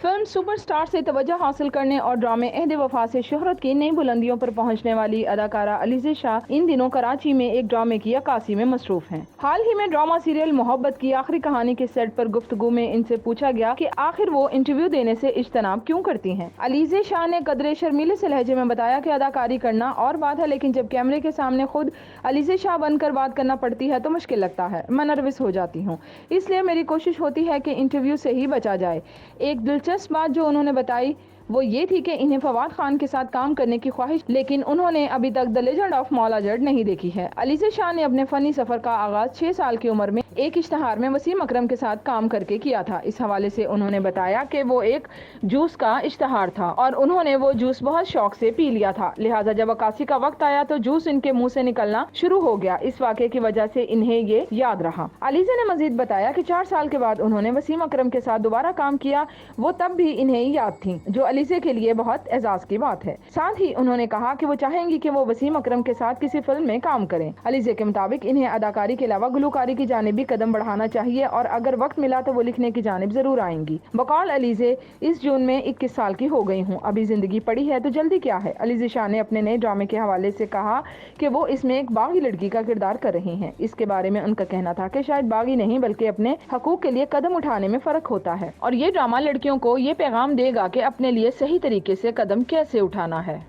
Film superstar से तवज्जो हासिल करने और ड्रामे अहद वफा से शोहरत की नई बुलंदियों पर पहुंचने वाली अदाकारा अलीज़ा शाह इन दिनों कराची में एक ड्रामे की अक्कासी में मसरूफ हैं। हाल ही में ड्रामा सीरियल मोहब्बत की आखिरी कहानी के सेट पर गुफ्तगू में इनसे पूछा गया कि आखिर वो इंटरव्यू देने से इज्तनाब क्यों करती हैं। अलीज़ा शाह ने कदरे शर्मीले से लहजे में बताया कि अदाकारी करना और बात है, लेकिन जब कैमरे के सामने खुद अलीज़ा शाह बनकर बात करना पड़ती है तो मुश्किल लगता है। मैं नर्वस हो जाती हूँ, इसलिए मेरी कोशिश होती है कि इंटरव्यू से ही बचा जाए। एक दिलचस्प बात जो उन्होंने बताई वो ये थी कि इन्हें फवाद खान के साथ काम करने की ख्वाहिश, लेकिन उन्होंने अभी तक the legend of Maula Jatt नहीं देखी है। अलीज़ा शाह ने अपने फनी सफर का आगाज 6 साल की उम्र में एक इश्तहार में वसीम अकरम के साथ काम करके किया था। इस हवाले से उन्होंने बताया कि वो एक जूस का इश्तहार था और उन्होंने वो जूस बहुत शौक से पी लिया था, लिहाजा जब अक्कासी का वक्त आया तो जूस इनके मुंह से निकलना शुरू हो गया। इस वाक़े की वजह से इन्हें ये याद रहा। अलीज़ा ने मजीद बताया कि 4 साल के बाद उन्होंने वसीम अकरम के साथ दोबारा काम किया, वो तब भी इन्हें याद थी, जो अलीज़ा के लिए बहुत एजाज की बात है। साथ ही उन्होंने कहा कि वो चाहेंगी कि वो वसीम अकरम के साथ किसी फिल्म में काम करें। अलीज़ा के मुताबिक इन्हें अदाकारी के अलावा गुलकारी की जानिब भी कदम बढ़ाना चाहिए और अगर वक्त मिला तो वो लिखने की जानिब जरूर आएंगी। बकौल अलीज़ा इस जून में 21 साल की हो गई हूँ, अभी जिंदगी पड़ी है तो जल्दी क्या है। अलीज़ा शाह ने अपने नए ड्रामे के हवाले से कहा कि वो इसमें एक बागी लड़की का किरदार कर रही हैं। इसके बारे में उनका कहना था कि शायद बागी नहीं बल्कि अपने हकूक के लिए कदम उठाने में फर्क होता है और ये ड्रामा लड़कियों को ये पैगाम देगा कि अपने लिए सही तरीके से कदम कैसे उठाना है।